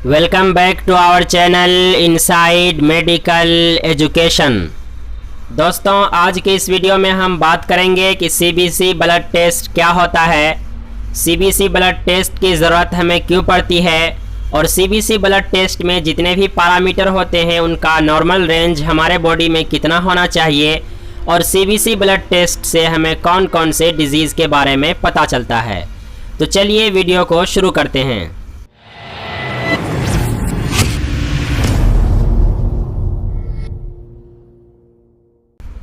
Welcome back to our channel inside medical education. दोस्तों, आज के इस वीडियो में हम बात करेंगे कि सीबीसी ब्लड टेस्ट क्या होता है, सीबीसी ब्लड टेस्ट की ज़रूरत हमें क्यों पड़ती है और सीबीसी ब्लड टेस्ट में जितने भी पैरामीटर होते हैं उनका नॉर्मल रेंज हमारे बॉडी में कितना होना चाहिए और सीबीसी ब्लड टेस्ट से हमें कौन कौन से डिजीज़ के बारे में पता चलता है। तो चलिए वीडियो को शुरू करते हैं।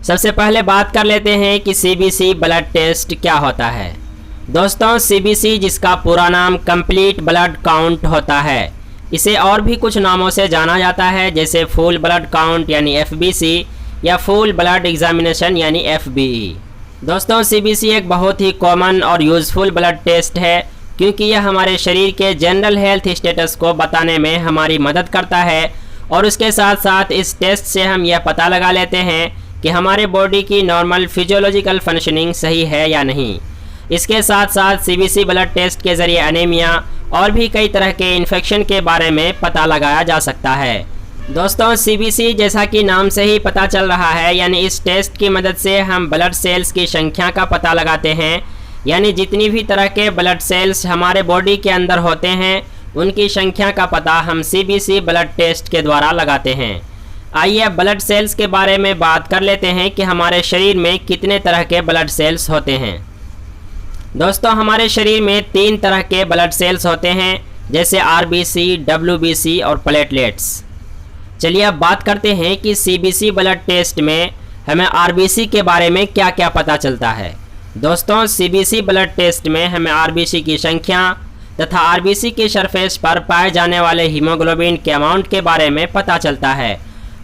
सबसे पहले बात कर लेते हैं कि सीबीसी ब्लड टेस्ट क्या होता है। दोस्तों, सीबीसी जिसका पूरा नाम कंप्लीट ब्लड काउंट होता है, इसे और भी कुछ नामों से जाना जाता है, जैसे फुल ब्लड काउंट यानी एफबीसी या फुल ब्लड एग्जामिनेशन यानी एफबीई। दोस्तों, सीबीसी एक बहुत ही कॉमन और यूज़फुल ब्लड टेस्ट है क्योंकि यह हमारे शरीर के जनरल हेल्थ स्टेटस को बताने में हमारी मदद करता है और उसके साथ साथ इस टेस्ट से हम यह पता लगा लेते हैं कि हमारे बॉडी की नॉर्मल फिजियोलॉजिकल फंक्शनिंग सही है या नहीं। इसके साथ साथ सीबीसी ब्लड टेस्ट के ज़रिए एनीमिया और भी कई तरह के इन्फेक्शन के बारे में पता लगाया जा सकता है। दोस्तों, सीबीसी जैसा कि नाम से ही पता चल रहा है, यानी इस टेस्ट की मदद से हम ब्लड सेल्स की संख्या का पता लगाते हैं, यानी जितनी भी तरह के ब्लड सेल्स हमारे बॉडी के अंदर होते हैं उनकी संख्या का पता हम सीबीसी ब्लड टेस्ट के द्वारा लगाते हैं। आइए अब ब्लड सेल्स के बारे में बात कर लेते हैं कि हमारे शरीर में कितने तरह के ब्लड सेल्स होते हैं। दोस्तों, हमारे शरीर में 3 तरह के ब्लड सेल्स होते हैं, जैसे आरबीसी, डब्ल्यूबीसी और प्लेटलेट्स। चलिए अब बात करते हैं कि सीबीसी ब्लड टेस्ट में हमें आरबीसी के बारे में क्या क्या पता चलता है। दोस्तों, सीबीसी ब्लड टेस्ट में हमें आरबीसी की संख्या तथा आरबीसी की सरफेस पर पाए जाने वाले हीमोग्लोबिन के अमाउंट के बारे में पता चलता है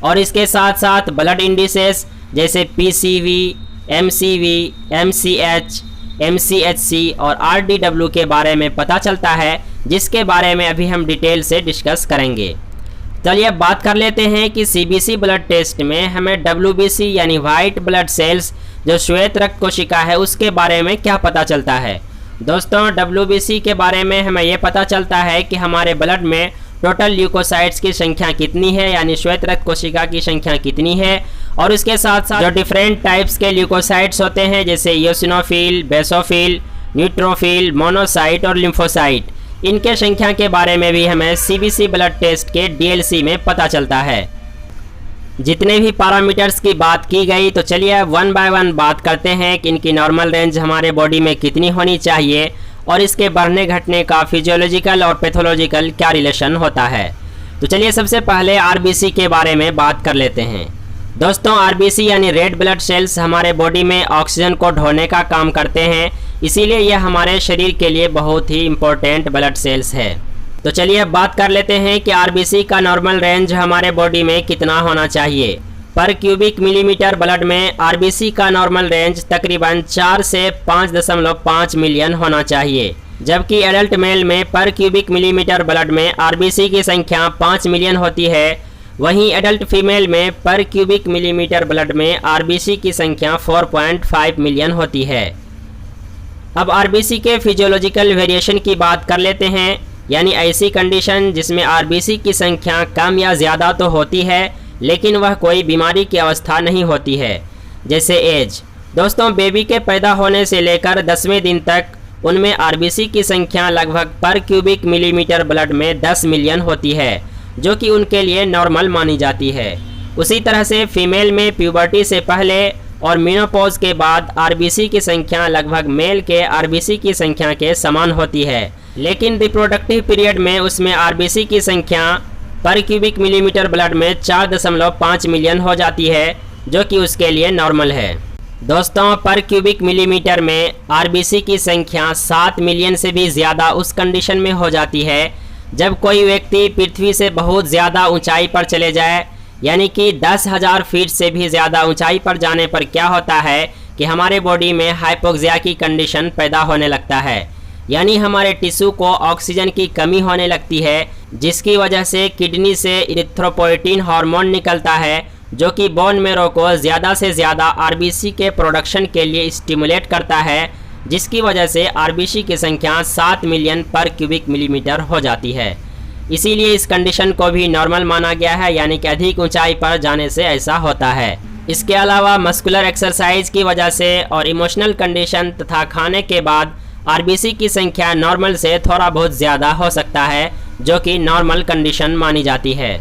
और इसके साथ साथ ब्लड इंडिसेस जैसे पीसीवी, एमसीवी, एमसीएच, एमसीएचसी और आरडीडब्ल्यू के बारे में पता चलता है, जिसके बारे में अभी हम डिटेल से डिस्कस करेंगे। चलिए अब बात कर लेते हैं कि सीबीसी ब्लड टेस्ट में हमें डब्ल्यूबीसी यानी वाइट ब्लड सेल्स जो श्वेत रक्त कोशिका है उसके बारे में क्या पता चलता है। दोस्तों, डब्ल्यूबीसी के बारे में हमें यह पता चलता है कि हमारे ब्लड में टोटल ल्यूकोसाइट्स की संख्या कितनी है, यानी श्वेत रक्त कोशिका की संख्या कितनी है, और इसके साथ साथ जो डिफरेंट टाइप्स के ल्यूकोसाइट्स होते हैं जैसे ईओसिनोफिल, बेसोफिल, न्यूट्रोफिल, मोनोसाइट और लिम्फोसाइट, इनके संख्या के बारे में भी हमें सीबीसी ब्लड टेस्ट के डीएलसी में पता चलता है। जितने भी पैरामीटर्स की बात की गई, तो चलिए अब वन बाय वन बात करते हैं कि इनकी नॉर्मल रेंज हमारे बॉडी में कितनी होनी चाहिए और इसके बढ़ने घटने का फिजियोलॉजिकल और पैथोलॉजिकल क्या रिलेशन होता है। तो चलिए सबसे पहले आरबीसी के बारे में बात कर लेते हैं। दोस्तों, आरबीसी यानी रेड ब्लड सेल्स हमारे बॉडी में ऑक्सीजन को ढोने का काम करते हैं, इसीलिए यह हमारे शरीर के लिए बहुत ही इम्पोर्टेंट ब्लड सेल्स है। तो चलिए अब बात कर लेते हैं कि आरबीसी का नॉर्मल रेंज हमारे बॉडी में कितना होना चाहिए। पर क्यूबिक मिलीमीटर ब्लड में आरबीसी का नॉर्मल रेंज तकरीबन 4 से 5.5 मिलियन होना चाहिए, जबकि एडल्ट मेल में पर क्यूबिक मिलीमीटर ब्लड में आरबीसी की संख्या 5 मिलियन होती है। वहीं एडल्ट फीमेल में पर क्यूबिक मिलीमीटर ब्लड में आरबीसी की संख्या 4.5 मिलियन होती है। अब आरबीसी के फिजियोलॉजिकल वेरिएशन की बात कर लेते हैं, यानी ऐसी कंडीशन जिसमें आरबीसी की संख्या कम या ज़्यादा तो होती है लेकिन वह कोई बीमारी की अवस्था नहीं होती है, जैसे एज। दोस्तों, बेबी के पैदा होने से लेकर 10वें दिन तक उनमें आरबीसी की संख्या लगभग पर क्यूबिक मिलीमीटर ब्लड में 10 मिलियन होती है, जो कि उनके लिए नॉर्मल मानी जाती है। उसी तरह से फीमेल में प्यूबर्टी से पहले और मेनोपॉज के बाद आरबीसी की संख्या लगभग मेल के आरबीसी की संख्या के समान होती है, लेकिन रिप्रोडक्टिव पीरियड में उसमें आरबीसी की संख्या पर क्यूबिक मिलीमीटर ब्लड में 4.5 मिलियन हो जाती है, जो कि उसके लिए नॉर्मल है। दोस्तों, पर क्यूबिक मिलीमीटर में आरबीसी की संख्या 7 मिलियन से भी ज़्यादा उस कंडीशन में हो जाती है जब कोई व्यक्ति पृथ्वी से बहुत ज़्यादा ऊंचाई पर चले जाए, यानी कि 10,000 फीट से भी ज़्यादा ऊंचाई पर जाने पर क्या होता है कि हमारे बॉडी में हाइपोक्सिया की कंडीशन पैदा होने लगता है, यानी हमारे टिश्यू को ऑक्सीजन की कमी होने लगती है, जिसकी वजह से किडनी से इरिथ्रोपोइटिन हार्मोन निकलता है, जो कि बोन मैरो को ज़्यादा से ज़्यादा आरबीसी के प्रोडक्शन के लिए स्टिमुलेट करता है, जिसकी वजह से आरबीसी की संख्या 7 मिलियन पर क्यूबिक मिलीमीटर हो जाती है। इसीलिए इस कंडीशन को भी नॉर्मल माना गया है, यानी कि अधिक ऊंचाई पर जाने से ऐसा होता है। इसके अलावा मस्कुलर एक्सरसाइज की वजह से और इमोशनल कंडीशन तथा खाने के बाद आरबीसी की संख्या नॉर्मल से थोड़ा बहुत ज़्यादा हो सकता है, जो कि नॉर्मल कंडीशन मानी जाती है।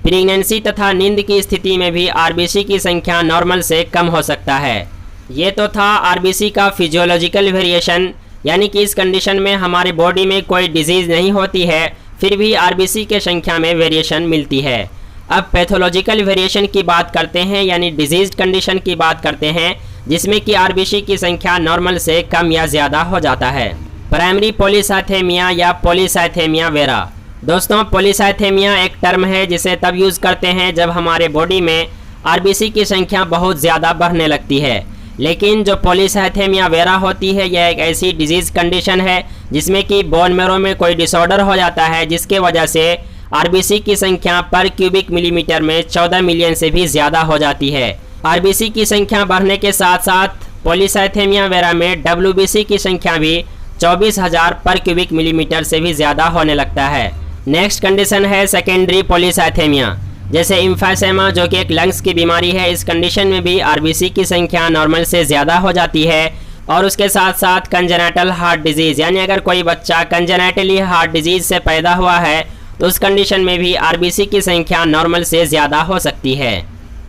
प्रेगनेंसी तथा नींद की स्थिति में भी आरबीसी की संख्या नॉर्मल से कम हो सकता है। ये तो था आरबीसी का फिजियोलॉजिकल वेरिएशन, यानी कि इस कंडीशन में हमारे बॉडी में कोई डिजीज़ नहीं होती है, फिर भी आरबीसी के संख्या में वेरिएशन मिलती है। अब पैथोलॉजिकल वेरिएशन की बात करते हैं, यानी डिजीज कंडीशन की बात करते हैं, जिसमें कि आरबीसी की संख्या नॉर्मल से कम या ज़्यादा हो जाता है। प्राइमरी पॉलीसाइथेमिया या पॉलीसाइथेमिया वेरा। दोस्तों, पॉलीसाइथेमिया एक टर्म है जिसे तब यूज़ करते हैं जब हमारे बॉडी में आरबीसी की संख्या बहुत ज़्यादा बढ़ने लगती है। लेकिन जो पॉलीसाइथेमिया वेरा होती है, यह एक ऐसी डिजीज़ कंडीशन है जिसमें कि बोन मैरो में कोई डिसऑर्डर हो जाता है, जिसके वजह से आरबीसी की संख्या पर क्यूबिक मिलीमीटर में 14 मिलियन से भी ज़्यादा हो जाती है। आरबीसी की संख्या बढ़ने के साथ साथ पॉलीसाइथेमिया वेरा में डब्ल्यूबीसी की संख्या भी 24,000 पर क्यूबिक मिलीमीटर से भी ज़्यादा होने लगता है। नेक्स्ट कंडीशन है सेकेंडरी पॉलीसाइथेमिया, जैसे इम्फासेमा, जो कि एक लंग्स की बीमारी है। इस कंडीशन में भी आरबीसी की संख्या नॉर्मल से ज़्यादा हो जाती है। और उसके साथ साथ कंजेनाइटल हार्ट डिजीज़, यानी अगर कोई बच्चा कंजेनाइटली हार्ट डिजीज़ से पैदा हुआ है तो उस कंडीशन में भी आरबीसी की संख्या नॉर्मल से ज़्यादा हो सकती है।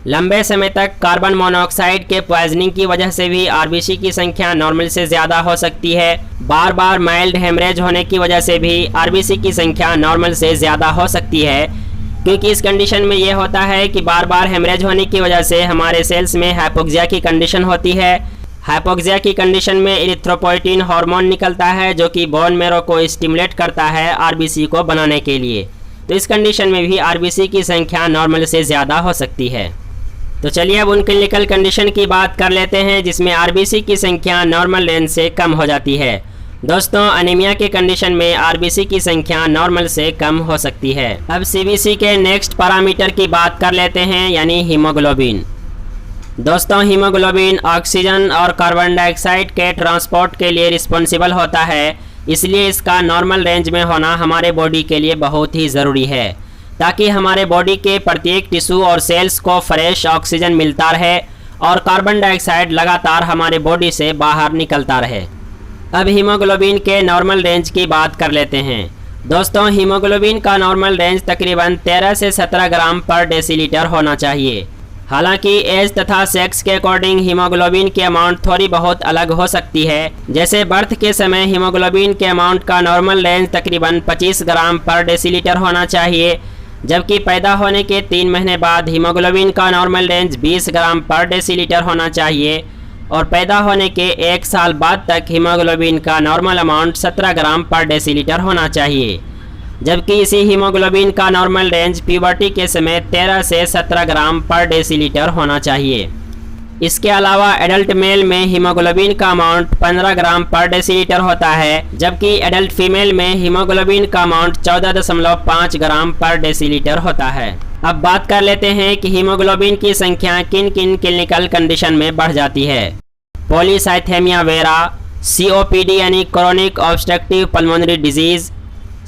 लंबे समय तक कार्बन मोनोऑक्साइड के पॉइजनिंग की वजह से भी आरबीसी की संख्या नॉर्मल से ज़्यादा हो सकती है। बार बार माइल्ड हेमरेज होने की वजह से भी आरबीसी की संख्या नॉर्मल से ज़्यादा हो सकती है, क्योंकि इस कंडीशन में ये होता है कि बार बार हेमरेज होने की वजह से हमारे सेल्स में हाइपोक्सिया की कंडीशन होती है। हाइपोक्सिया की कंडीशन में इरिथ्रोपोइटिन हार्मोन निकलता है, जो कि बोन मैरो को स्टिमुलेट करता है आरबीसी को बनाने के लिए। तो इस कंडीशन में भी आरबीसी की संख्या नॉर्मल से ज़्यादा हो सकती है। तो चलिए अब उन क्लिनिकल कंडीशन की बात कर लेते हैं जिसमें आरबीसी की संख्या नॉर्मल रेंज से कम हो जाती है। दोस्तों, अनीमिया के कंडीशन में आरबीसी की संख्या नॉर्मल से कम हो सकती है। अब सीबीसी के नेक्स्ट पैरामीटर की बात कर लेते हैं, यानी हीमोग्लोबिन। दोस्तों, हीमोग्लोबिन ऑक्सीजन और कार्बन डाइऑक्साइड के ट्रांसपोर्ट के लिए रिस्पॉन्सिबल होता है, इसलिए इसका नॉर्मल रेंज में होना हमारे बॉडी के लिए बहुत ही ज़रूरी है, ताकि हमारे बॉडी के प्रत्येक टिश्यू और सेल्स को फ्रेश ऑक्सीजन मिलता रहे और कार्बन डाइऑक्साइड लगातार हमारे बॉडी से बाहर निकलता रहे। अब हीमोग्लोबिन के नॉर्मल रेंज की बात कर लेते हैं। दोस्तों, हीमोग्लोबिन का नॉर्मल रेंज तकरीबन 13 से 17 ग्राम पर डेसीलीटर होना चाहिए। हालांकि एज तथा सेक्स के अकॉर्डिंग हीमोग्लोबिन की अमाउंट थोड़ी बहुत अलग हो सकती है। जैसे बर्थ के समय हीमोग्लोबिन के अमाउंट का नॉर्मल रेंज तकरीबन 25 ग्राम पर डेसीलीटर होना चाहिए, जबकि पैदा होने के 3 महीने बाद हीमोग्लोबिन का नॉर्मल रेंज 20 ग्राम पर डेसीलीटर होना चाहिए और पैदा होने के 1 साल बाद तक हीमोग्लोबिन का नॉर्मल अमाउंट 17 ग्राम पर डेसीलीटर होना चाहिए, जबकि इसी हीमोग्लोबिन का नॉर्मल रेंज प्यूबर्टी के समय 13 से 17 ग्राम पर डेसीलीटर होना चाहिए। इसके अलावा एडल्ट मेल में हीमोग्लोबिन का अमाउंट 15 ग्राम पर डेसीलीटर होता है, जबकि एडल्ट फीमेल में हीमोग्लोबिन का अमाउंट 14.5 ग्राम पर डेसीलीटर होता है। अब बात कर लेते हैं कि हीमोग्लोबिन की संख्या किन किन क्लिनिकल कंडीशन में बढ़ जाती है। पॉलीसाइथेमिया वेरा, COPD यानी chronic obstructive pulmonary disease,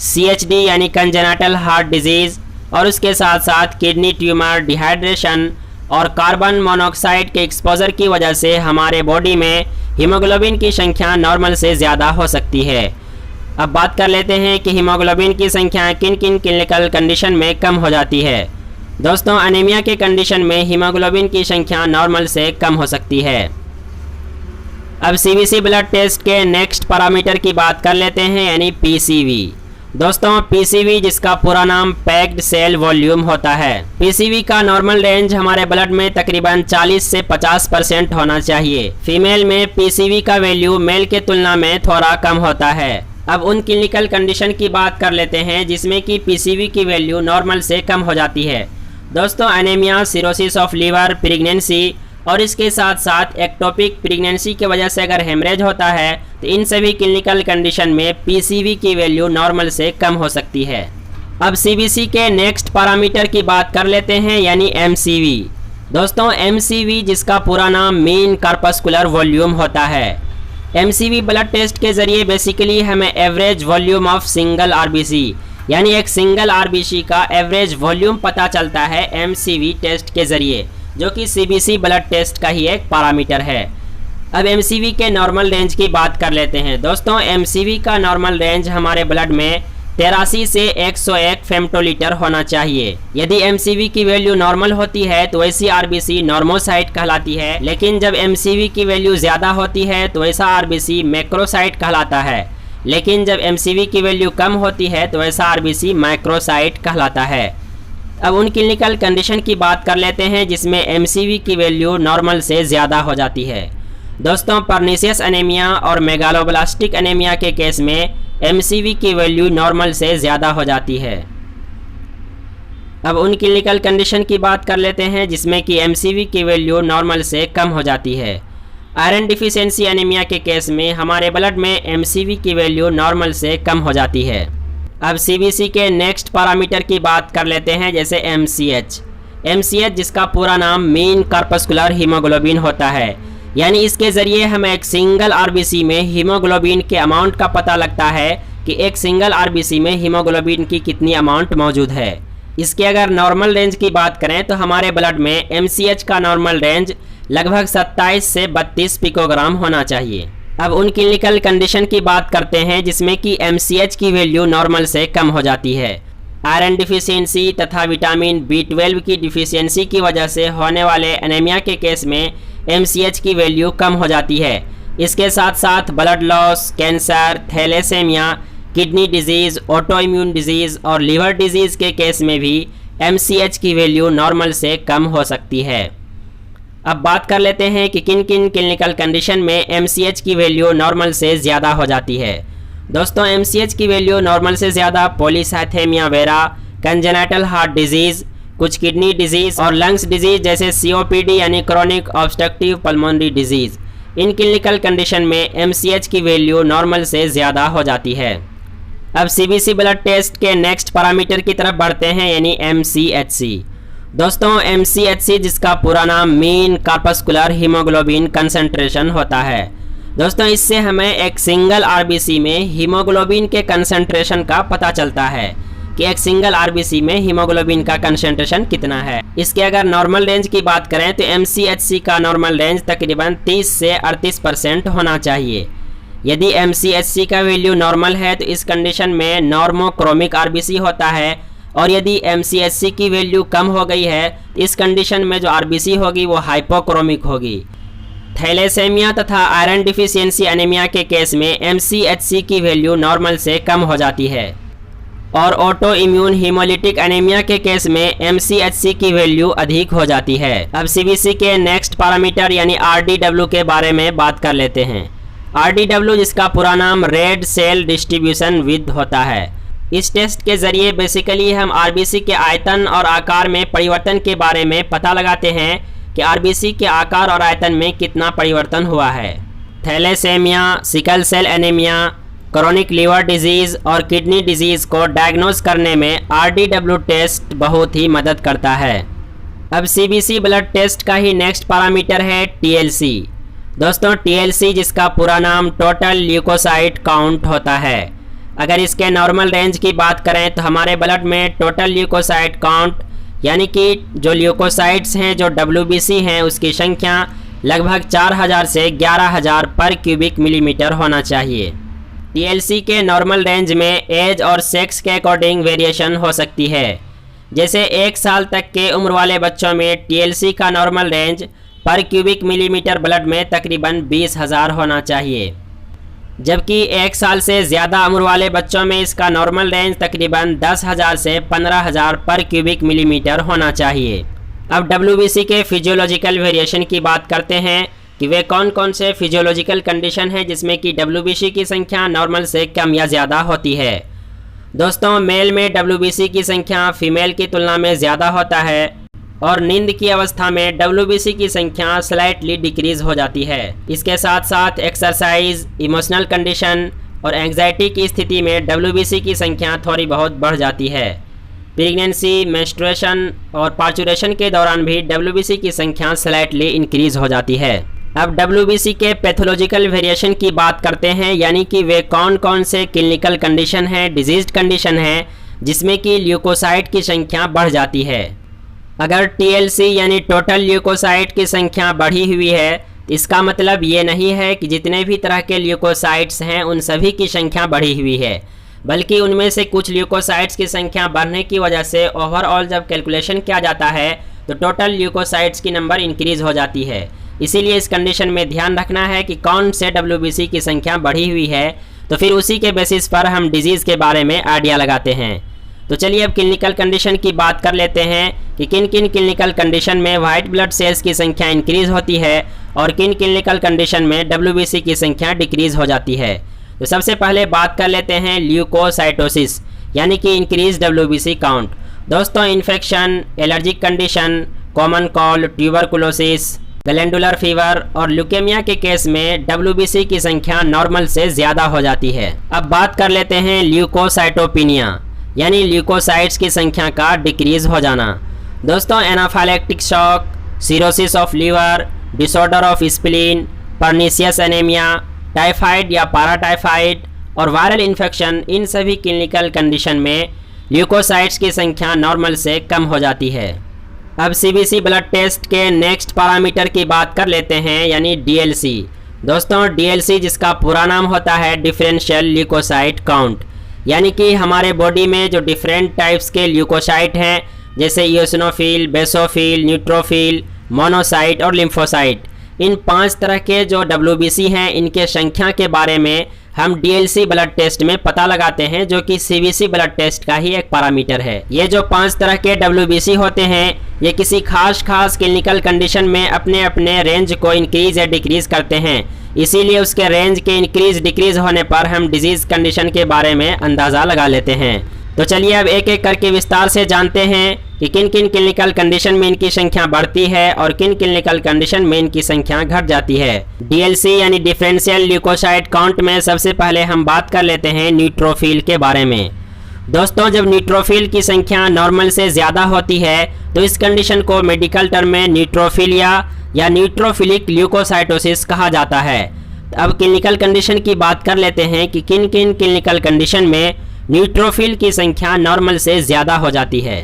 CHD यानी कंजेनाइटल हार्ट डिजीज़ और उसके साथ साथ किडनी ट्यूमर, डिहाइड्रेशन और कार्बन मोनोऑक्साइड के एक्सपोजर की वजह से हमारे बॉडी में हीमोग्लोबिन की संख्या नॉर्मल से ज़्यादा हो सकती है। अब बात कर लेते हैं कि हीमोग्लोबिन की संख्या किन किन क्लिनिकल कंडीशन में कम हो जाती है। दोस्तों, अनीमिया के कंडीशन में हीमोग्लोबिन की संख्या नॉर्मल से कम हो सकती है। अब CBC ब्लड टेस्ट के नेक्स्ट पैरामीटर की बात कर लेते हैं, यानी PCV। दोस्तों, PCV जिसका पूरा नाम पैक्ड सेल वॉल्यूम होता है। PCV का नॉर्मल रेंज हमारे ब्लड में तकरीबन 40 से 50% होना चाहिए। फीमेल में PCV का वैल्यू मेल के तुलना में थोड़ा कम होता है। अब उन क्लिनिकल कंडीशन की बात कर लेते हैं जिसमें कि PCV की वैल्यू नॉर्मल से कम हो जाती है। दोस्तों, anaemia, cirrhosis of liver, pregnancy और इसके साथ साथ एक्टोपिक प्रेगनेंसी की वजह से अगर हेमरेज होता है तो इन सभी क्लिनिकल कंडीशन में PCV की वैल्यू नॉर्मल से कम हो सकती है। अब CBC के नेक्स्ट पैरामीटर की बात कर लेते हैं, यानी MCV। दोस्तों, MCV जिसका पूरा नाम मीन कार्पस्कुलर वॉल्यूम होता है। MCV ब्लड टेस्ट के ज़रिए बेसिकली हमें average volume of single RBC यानी एक सिंगल आरबीसी का एवरेज वॉल्यूम पता चलता है एमसीवी टेस्ट के ज़रिए, जो कि सीबीसी ब्लड टेस्ट का ही एक पैरामीटर है। अब एमसीवी के नॉर्मल रेंज की बात कर लेते हैं। दोस्तों, एमसीवी का नॉर्मल रेंज हमारे ब्लड में 83 से 101 फेमटोलीटर होना चाहिए। यदि एमसीवी की वैल्यू नॉर्मल होती है तो ऐसी आरबीसी नॉर्मोसाइट कहलाती है, लेकिन जब एमसीवी की वैल्यू ज़्यादा होती है तो ऐसा आरबीसी मैक्रोसाइट कहलाता है, लेकिन जब एमसीवी की वैल्यू कम होती है तो ऐसा आरबीसी माइक्रोसाइट कहलाता है। अब उन क्लिनिकल कंडीशन की बात कर लेते हैं जिसमें एमसीवी की वैल्यू नॉर्मल से ज़्यादा हो जाती है। दोस्तों, पर्नीशियस एनीमिया और मेगालोब्लास्टिक एनीमिया के केस में एमसीवी की वैल्यू नॉर्मल से ज़्यादा हो जाती है। अब उन क्लिनिकल कंडीशन की बात कर लेते हैं जिसमें कि एमसीवी की वैल्यू नॉर्मल से कम हो जाती है। आयरन डिफिशियंसी एनीमिया के केस में हमारे ब्लड में एमसीवी की वैल्यू नॉर्मल से कम हो जाती है। अब सीबीसी के नेक्स्ट पैरामीटर की बात कर लेते हैं, जैसे एमसीएच। एमसीएच जिसका पूरा नाम मीन कॉर्पस्कुलर हीमोग्लोबिन होता है, यानी इसके ज़रिए हमें एक सिंगल आरबीसी में हीमोग्लोबिन के अमाउंट का पता लगता है कि एक सिंगल आरबीसी में हीमोग्लोबिन की कितनी अमाउंट मौजूद है। इसके अगर नॉर्मल रेंज की बात करें तो हमारे ब्लड में एमसीएच का नॉर्मल रेंज लगभग 27 से 32 पिकोग्राम होना चाहिए। अब उन क्लिनिकल कंडीशन की बात करते हैं जिसमें कि एमसीएच की वैल्यू नॉर्मल से कम हो जाती है। आयरन डिफिशियंसी तथा विटामिन बी12 की डिफिशियंसी की वजह से होने वाले एनीमिया के केस में एमसीएच की वैल्यू कम हो जाती है। इसके साथ साथ blood loss, cancer, thalassaemia, kidney disease, autoimmune disease और लीवर डिजीज़ के केस में भी एमसीएच की वैल्यू नॉर्मल से कम हो सकती है। अब बात कर लेते हैं कि किन किन क्लिनिकल कंडीशन में एमसीएच की वैल्यू नॉर्मल से ज़्यादा हो जाती है। दोस्तों, एमसीएच की वैल्यू नॉर्मल से ज़्यादा polycythaemia vera, congenital heart disease, कुछ किडनी डिजीज़ और लंग्स डिजीज़ जैसे सीओपीडी यानी chronic obstructive pulmonary disease, in clinical condition में एमसीएच की वैल्यू नॉर्मल से ज़्यादा हो जाती है। अब सीबीसी ब्लड टेस्ट के नेक्स्ट पैरामीटर की तरफ बढ़ते हैं, यानी एमसीएचसी। दोस्तों, एमसीएचसी जिसका पूरा नाम मीन कॉर्पस्कुलर हीमोग्लोबिन कंसंट्रेशन होता है। दोस्तों, इससे हमें एक सिंगल आरबीसी में हीमोग्लोबिन के कंसंट्रेशन का पता चलता है कि एक सिंगल आरबीसी में हीमोग्लोबिन का कंसंट्रेशन कितना है। इसके अगर नॉर्मल रेंज की बात करें तो एमसीएचसी का नॉर्मल रेंज तकरीबन 30 से 38% होना चाहिए। यदि एमसीएचसी का वैल्यू नॉर्मल है तो इस कंडीशन में नॉर्मोक्रोमिक आरबीसी होता है, और यदि एमसीएचसी की वैल्यू कम हो गई है तो इस कंडीशन में जो आरबीसी होगी वो हाइपोक्रोमिक होगी। थैलेसेमिया तथा आयरन डिफिशियंसी एनीमिया के केस में एमसीएचसी की वैल्यू नॉर्मल से कम हो जाती है, और ऑटो इम्यून हीमोलिटिक एनीमिया के केस में एमसीएचसी की वैल्यू अधिक हो जाती है। अब सीबीसी के नेक्स्ट पैरामीटर यानी आरडीडब्ल्यू के बारे में बात कर लेते हैं। आरडीडब्ल्यू जिसका पूरा नाम रेड सेल डिस्ट्रीब्यूशन विड्थ होता है। इस टेस्ट के ज़रिए बेसिकली हम आरबीसी के आयतन और आकार में परिवर्तन के बारे में पता लगाते हैं कि आरबीसी के आकार और आयतन में कितना परिवर्तन हुआ है। Thalassaemia, sickle cell anaemia, chronic liver disease और किडनी डिजीज़ को डायग्नोज करने में आरडीडब्ल्यू टेस्ट बहुत ही मदद करता है। अब सीबीसी ब्लड टेस्ट का ही नेक्स्ट पैरामीटर है टीएलसी। दोस्तों, टीएलसी जिसका पूरा नाम टोटल ल्यूकोसाइट काउंट होता है। अगर इसके नॉर्मल रेंज की बात करें तो हमारे ब्लड में टोटल ल्यूकोसाइट काउंट यानी कि जो ल्यूकोसाइट्स हैं, जो डब्ल्यूबीसी हैं, उसकी संख्या लगभग 4000 से 11000 पर क्यूबिक मिलीमीटर होना चाहिए। टीएलसी के नॉर्मल रेंज में एज और सेक्स के अकॉर्डिंग वेरिएशन हो सकती है। जैसे 1 साल तक के उम्र वाले बच्चों में टीएलसी का नॉर्मल रेंज पर क्यूबिक मिलीमीटर ब्लड में तकरीबन 20,000 होना चाहिए, जबकि 1 साल से ज़्यादा उम्र वाले बच्चों में इसका नॉर्मल रेंज तकरीबन 10,000 से 15,000 पर क्यूबिक मिलीमीटर होना चाहिए। अब डब्ल्यूबीसी के फिजियोलॉजिकल वेरिएशन की बात करते हैं कि वे कौन कौन से फिजियोलॉजिकल कंडीशन हैं जिसमें कि डब्ल्यूबीसी की संख्या नॉर्मल से कम या ज़्यादा होती है। दोस्तों, मेल में डब्ल्यूबीसी की संख्या फीमेल की तुलना में ज़्यादा होता है, और नींद की अवस्था में डब्ल्यूबीसी की संख्या स्लाइटली डिक्रीज हो जाती है। इसके साथ साथ एक्सरसाइज, इमोशनल कंडीशन और एंग्जाइटी की स्थिति में डब्ल्यूबीसी की संख्या थोड़ी बहुत बढ़ जाती है। प्रेगनेंसी, मेंस्ट्रुएशन और पार्चुरेशन के दौरान भी डब्ल्यूबीसी की संख्या स्लाइटली इंक्रीज हो जाती है। अब डब्ल्यूबीसी के पैथोलॉजिकल वेरिएशन की बात करते हैं, यानी कि वे कौन कौन से क्लिनिकल कंडीशन हैं, डिजीज कंडीशन हैं जिसमें कि ल्यूकोसाइट की संख्या बढ़ जाती है। अगर TLC यानी टोटल ल्यूकोसाइट की संख्या बढ़ी हुई है, इसका मतलब ये नहीं है कि जितने भी तरह के ल्यूकोसाइट्स हैं उन सभी की संख्या बढ़ी हुई है, बल्कि उनमें से कुछ ल्यूकोसाइट्स की संख्या बढ़ने की वजह से ओवरऑल जब कैलकुलेशन किया जाता है तो टोटल ल्यूकोसाइट्स की नंबर इंक्रीज़ हो जाती है। इसीलिए इस कंडीशन में ध्यान रखना है कि कौन से WBC की संख्या बढ़ी हुई है, तो फिर उसी के बेसिस पर हम डिजीज़ के बारे में आइडिया लगाते हैं। तो चलिए अब क्लिनिकल कंडीशन की बात कर लेते हैं कि किन किन क्लिनिकल कंडीशन में वाइट ब्लड सेल्स की संख्या इंक्रीज़ होती है और किन क्लिनिकल कंडीशन में WBC की संख्या डिक्रीज़ हो जाती है। तो सबसे पहले बात कर लेते हैं ल्यूकोसाइटोसिस यानी कि इंक्रीज WBC काउंट। दोस्तों, infection, allergic condition, common called, tuberculosis, glandular fever और ल्यूकेमिया के केस में WBC की संख्या नॉर्मल से ज़्यादा हो जाती है। अब बात कर लेते हैं ल्यूकोसाइटोपिनिया यानी ल्यूकोसाइट्स की संख्या का डिक्रीज हो जाना। दोस्तों, anaphylactic shock, cirrhosis of liver, disorder of spleen, pernicious anaemia, typhoid या पाराटाइफाइड और वायरल इन्फेक्शन, इन सभी क्लिनिकल कंडीशन में ल्यूकोसाइट्स की संख्या नॉर्मल से कम हो जाती है। अब CBC ब्लड टेस्ट के नेक्स्ट पैरामीटर की बात कर लेते हैं यानी DLC। दोस्तों, DLC जिसका पूरा नाम होता है डिफरेंशियल ल्यूकोसाइट काउंट, यानी कि हमारे बॉडी में जो डिफरेंट टाइप्स के ल्यूकोसाइट हैं जैसे इओसिनोफिल, बेसोफिल, न्यूट्रोफिल, मोनोसाइट और लिम्फोसाइट, इन 5 तरह के जो WBC हैं इनके संख्या के बारे में हम DLC ब्लड टेस्ट में पता लगाते हैं, जो कि CBC ब्लड टेस्ट का ही एक पैरामीटर है। ये जो 5 तरह के WBC होते हैं ये किसी खास क्लिनिकल कंडीशन में अपने अपने रेंज को इंक्रीज या डिक्रीज करते हैं, इसीलिए उसके रेंज के इंक्रीज डिक्रीज होने पर हम डिजीज़ कंडीशन के बारे में अंदाज़ा लगा लेते हैं। तो चलिए अब एक एक करके विस्तार से जानते हैं कि किन किन क्लिनिकल कंडीशन में इनकी संख्या बढ़ती है और किन क्लिनिकल कंडीशन में इनकी संख्या घट जाती है। DLC यानी डिफरेंशियल ल्यूकोसाइट काउंट में सबसे पहले हम बात कर लेते हैं न्यूट्रोफिल के बारे में। दोस्तों, जब न्यूट्रोफिल की संख्या नॉर्मल से ज़्यादा होती है तो इस कंडीशन को मेडिकल टर्म में न्यूट्रोफिलिया या न्यूट्रोफिलिक ल्यूकोसाइटोसिस कहा जाता है। अब क्लिनिकल कंडीशन की बात कर लेते हैं कि किन किन क्लिनिकल कंडीशन में न्यूट्रोफिल की संख्या नॉर्मल से ज़्यादा हो जाती है।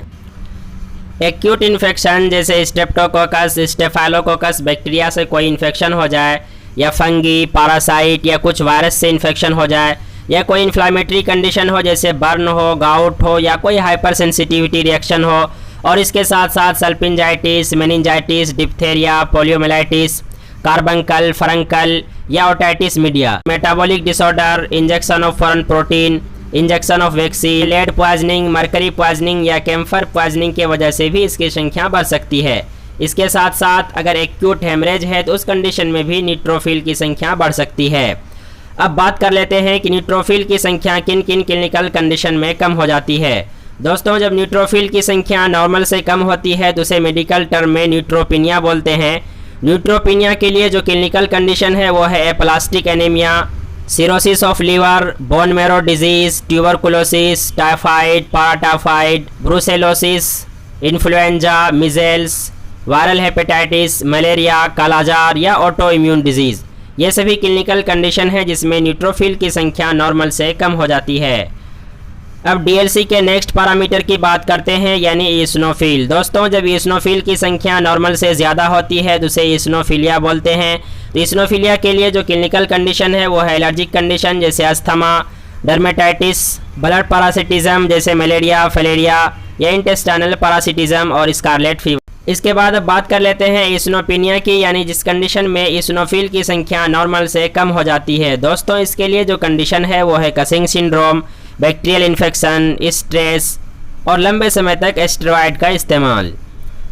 एक्यूट इन्फेक्शन जैसे स्ट्रेप्टोकोकस, स्टेफाइलोकोकस बैक्टीरिया से कोई इन्फेक्शन हो जाए, या फंगी, पैरासाइट या कुछ वायरस से इन्फेक्शन हो जाए, या कोई इन्फ्लामेटरी कंडीशन हो जैसे बर्न हो, गाउट हो या कोई हाइपर सेंसिटिविटी रिएक्शन हो, और इसके साथ साथ salpingitis, meningitis, diphtheria, poliomyelitis, carbuncle, furuncle या otitis media, metabolic disorder, injection of foreign protein, injection of vaccine, lead poisoning, mercury poisoning या कैम्फर पॉइजनिंग की वजह से भी इसकी संख्या बढ़ सकती है। इसके साथ साथ अगर एक्यूट हेमरेज है तो उस कंडीशन में भी न्यूट्रोफिल की संख्या बढ़ सकती है। अब बात कर लेते हैं कि न्यूट्रोफिल की संख्या किन किन क्लिनिकल कंडीशन में कम हो जाती है। दोस्तों, जब न्यूट्रोफिल की संख्या नॉर्मल से कम होती है तो उसे मेडिकल टर्म में न्यूट्रोपिनिया बोलते हैं। न्यूट्रोपिनिया के लिए जो क्लिनिकल कंडीशन है वो है aplastic anaemia, cirrhosis of liver, bone marrow disease, tuberculosis, typhoid, paratyphoid, brucellosis, influenza, measles, viral hepatitis, malaria, kala azar या ऑटो इम्यून डिजीज़। ये सभी क्लिनिकल कंडीशन है जिसमें न्यूट्रोफिल की संख्या नॉर्मल से कम हो जाती है। अब DLC के नेक्स्ट पैरामीटर की बात करते हैं यानी ईसनोफिल। दोस्तों, जब ईसनोफिल की संख्या नॉर्मल से ज़्यादा होती है तो उसे ईसनोफिलिया बोलते हैं। तो ईसनोफिलिया के लिए जो क्लिनिकल कंडीशन है वो है एलर्जिक कंडीशन जैसे अस्थमा, डर्मेटाइटिस, ब्लड पैरासिटिज्म जैसे मलेरिया, फलेरिया या इंटेस्टाइनल पैरासिटिज्म और स्कारलेट फीवर। इसके बाद अब बात कर लेते हैं ईसनोपिनिया की, यानी जिस कंडीशन में ईसनोफिल की संख्या नॉर्मल से कम हो जाती है। दोस्तों, इसके लिए जो कंडीशन है वो है causing syndrome, bacterial infection, stress और लंबे समय तक स्टेरॉयड का इस्तेमाल।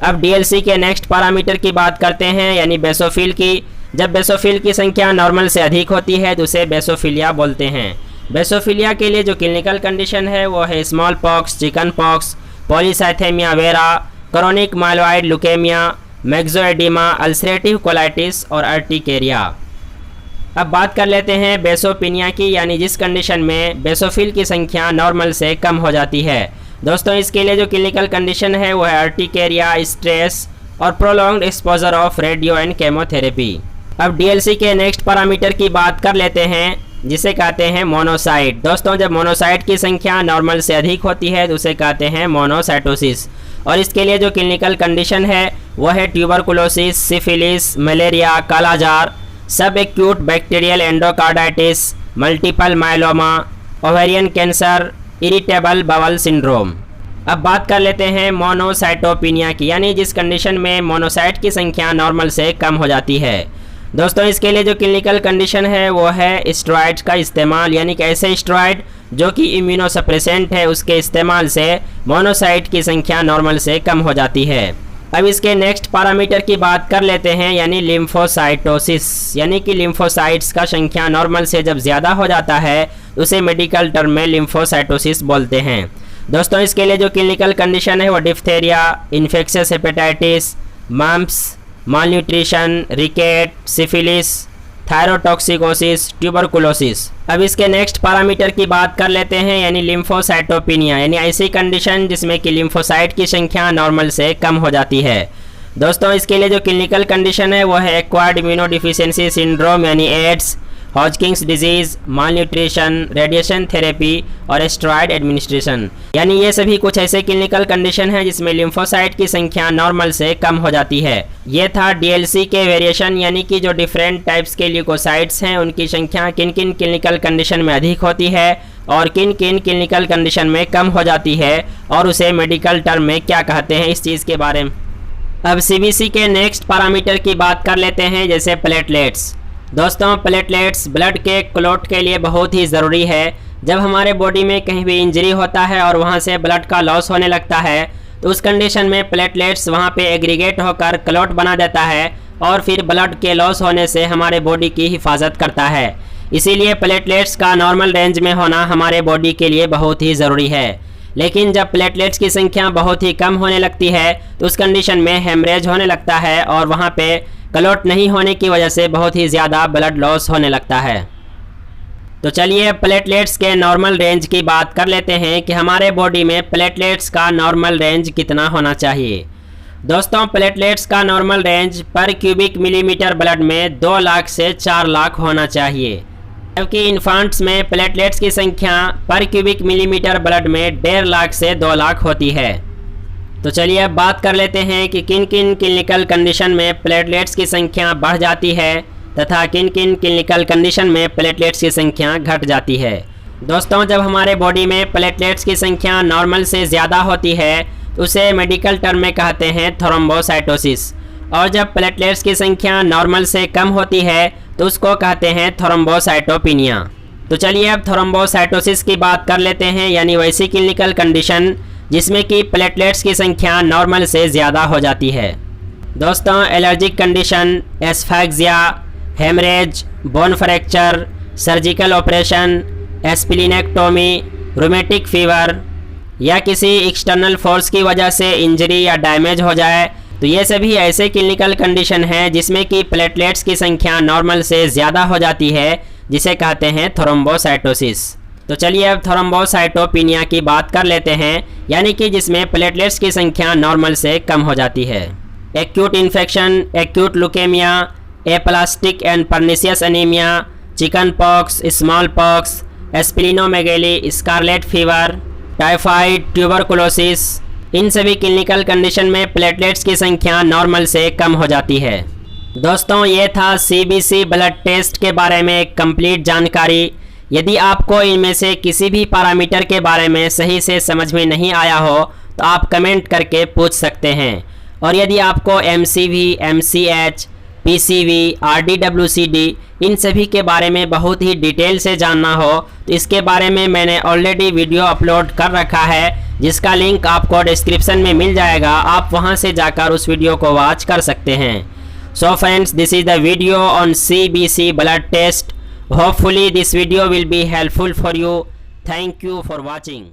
अब DLC के नेक्स्ट पैरामीटर की बात करते हैं यानी बेसोफिल की। जब बेसोफिल की संख्या नॉर्मल से अधिक होती है तो उसे बेसोफिलिया बोलते हैं। बेसोफिलिया के लिए जो क्लिनिकल कंडीशन है वो है smallpox, chickenpox, polycythaemia vera, chronic myeloid leukaemia, myxoedema, ulcerative colitis और अर्टिकेरिया। अब बात कर लेते हैं बेसोपिनिया की, यानी जिस कंडीशन में बेसोफिल की संख्या नॉर्मल से कम हो जाती है। दोस्तों, इसके लिए जो क्लिनिकल कंडीशन है वो है अर्टिकेरिया, स्ट्रेस और prolonged exposure of radio and chemotherapy. अब DLC के नेक्स्ट पैरामीटर की बात कर लेते हैं जिसे कहते हैं मोनोसाइट। दोस्तों जब मोनोसाइट की संख्या नॉर्मल से अधिक होती है तो उसे कहते हैं मोनोसाइटोसिस। और इसके लिए जो क्लिनिकल कंडीशन है वो है ट्यूबरकुलोसिस, सिफिलिस, मलेरिया, कालाजार, सब acute bacterial endocarditis, multiple myeloma, ovarian cancer, irritable bowel syndrome. अब बात कर लेते हैं मोनोसाइटोपिनिया की, यानी जिस कंडीशन में मोनोसाइट की संख्या नॉर्मल से कम हो जाती है। दोस्तों इसके लिए जो क्लिनिकल कंडीशन है वो है स्टेरॉइड्स का इस्तेमाल, यानी कि ऐसे स्टेरॉइड जो कि इम्यूनोसप्रेसेंट है उसके इस्तेमाल से मोनोसाइट की संख्या नॉर्मल से कम हो जाती है। अब इसके नेक्स्ट पैरामीटर की बात कर लेते हैं, यानी लिम्फोसाइटोसिस, यानी कि लिम्फोसाइट्स का संख्या नॉर्मल से जब ज़्यादा हो जाता है उसे मेडिकल टर्म में लिम्फोसाइटोसिस बोलते हैं। दोस्तों इसके लिए जो क्लिनिकल कंडीशन है वो diphtheria, infectious hepatitis, mumps, malnutrition, rickets, syphilis, thyrotoxicosis, tuberculosis. अब इसके नेक्स्ट पैरामीटर की बात कर लेते हैं, यानी लिम्फोसाइटोपिनिया, यानी ऐसी कंडीशन जिसमें कि लिम्फोसाइट की संख्या नॉर्मल से कम हो जाती है। दोस्तों इसके लिए जो क्लिनिकल कंडीशन है वो है एक्वायर्ड इम्यूनोडिफिशियेंसी सिंड्रोम, यानी AIDS, Hodgkin's disease, malnutrition, radiation therapy और स्टेरॉइड एडमिनिस्ट्रेशन। यानी ये सभी कुछ ऐसे क्लिनिकल कंडीशन हैं जिसमें लिम्फोसाइट की संख्या नॉर्मल से कम हो जाती है। ये था डीएलसी के वेरिएशन, यानी कि जो डिफरेंट टाइप्स के ल्यूकोसाइट्स हैं उनकी संख्या किन किन क्लिनिकल कंडीशन में अधिक होती है और किन किन क्लिनिकल कंडीशन में कम हो जाती है और उसे मेडिकल टर्म में क्या कहते हैं, इस चीज़ के बारे में। अब सीबीसी के नेक्स्ट पैरामीटर की बात कर लेते हैं, जैसे प्लेटलेट्स। दोस्तों प्लेटलेट्स ब्लड के क्लॉट के लिए बहुत ही ज़रूरी है। जब हमारे बॉडी में कहीं भी इंजरी होता है और वहाँ से ब्लड का लॉस होने लगता है तो उस कंडीशन में प्लेटलेट्स वहाँ पे एग्रीगेट होकर क्लॉट बना देता है और फिर ब्लड के लॉस होने से हमारे बॉडी की हिफाजत करता है। इसीलिए प्लेटलेट्स का नॉर्मल रेंज में होना हमारे बॉडी के लिए बहुत ही ज़रूरी है। लेकिन जब प्लेटलेट्स की संख्या बहुत ही कम होने लगती है तो उस कंडीशन में हेमरेज होने लगता है और वहाँ पे क्लॉट नहीं होने की वजह से बहुत ही ज़्यादा ब्लड लॉस होने लगता है। तो चलिए प्लेटलेट्स के नॉर्मल रेंज की बात कर लेते हैं कि हमारे बॉडी में प्लेटलेट्स का नॉर्मल रेंज कितना होना चाहिए। दोस्तों प्लेटलेट्स का नॉर्मल रेंज पर क्यूबिक मिलीमीटर ब्लड में 2 लाख से 4 लाख होना चाहिए, जबकि इन्फांट्स में प्लेटलेट्स की संख्या पर क्यूबिक मिलीमीटर ब्लड में 1.5 लाख से 2 लाख होती है। तो चलिए अब बात कर लेते हैं कि किन किन क्लिनिकल कंडीशन में प्लेटलेट्स की संख्या बढ़ जाती है तथा किन किन क्लिनिकल कंडीशन में प्लेटलेट्स की संख्या घट जाती है। दोस्तों जब हमारे बॉडी में प्लेटलेट्स की संख्या नॉर्मल से ज़्यादा होती है तो उसे मेडिकल टर्म में कहते हैं थ्रोम्बोसाइटोसिस, और जब प्लेटलेट्स की संख्या नॉर्मल से कम होती है तो उसको कहते हैं थ्रोम्बोसाइटोपिनिया। तो चलिए अब थ्रोम्बोसाइटोसिस की बात कर लेते हैं, यानी वैसी क्लिनिकल कंडीशन जिसमें कि प्लेटलेट्स की संख्या नॉर्मल से ज़्यादा हो जाती है। दोस्तों allergic condition, asphyxia, haemorrhage, bone fracture, surgical operation, splenectomy, rheumatic fever या किसी एक्सटर्नल फोर्स की वजह से इंजरी या डैमेज हो जाए, तो ये सभी ऐसे क्लिनिकल कंडीशन हैं जिसमें कि प्लेटलेट्स की संख्या नॉर्मल से ज़्यादा हो जाती है, जिसे कहते हैं थ्रोम्बोसाइटोसिस। तो चलिए अब थ्रोम्बोसाइटोपिनिया की बात कर लेते हैं, यानी कि जिसमें प्लेटलेट्स की संख्या नॉर्मल से कम हो जाती है। Acute infection, acute leukaemia, aplastic and pernicious anaemia, chickenpox, smallpox, splenomegaly, scarlet fever, typhoid, tuberculosis, इन सभी क्लिनिकल कंडीशन में प्लेटलेट्स की संख्या नॉर्मल से कम हो जाती है। दोस्तों ये था सीबीसी ब्लड टेस्ट के बारे में एक कंप्लीट जानकारी। यदि आपको इनमें से किसी भी पैरामीटर के बारे में सही से समझ में नहीं आया हो तो आप कमेंट करके पूछ सकते हैं, और यदि आपको एमसीवी, एमसीएच, पीसीवी, आरडीडब्ल्यूसीडी इन सभी के बारे में बहुत ही डिटेल से जानना हो तो इसके बारे में मैंने ऑलरेडी वीडियो अपलोड कर रखा है, जिसका लिंक आपको डिस्क्रिप्शन में मिल जाएगा। आप वहां से जाकर उस वीडियो को वॉच कर सकते हैं। So friends, this is the video on CBC blood test. Hopefully this video will be helpful for you. Thank you for watching.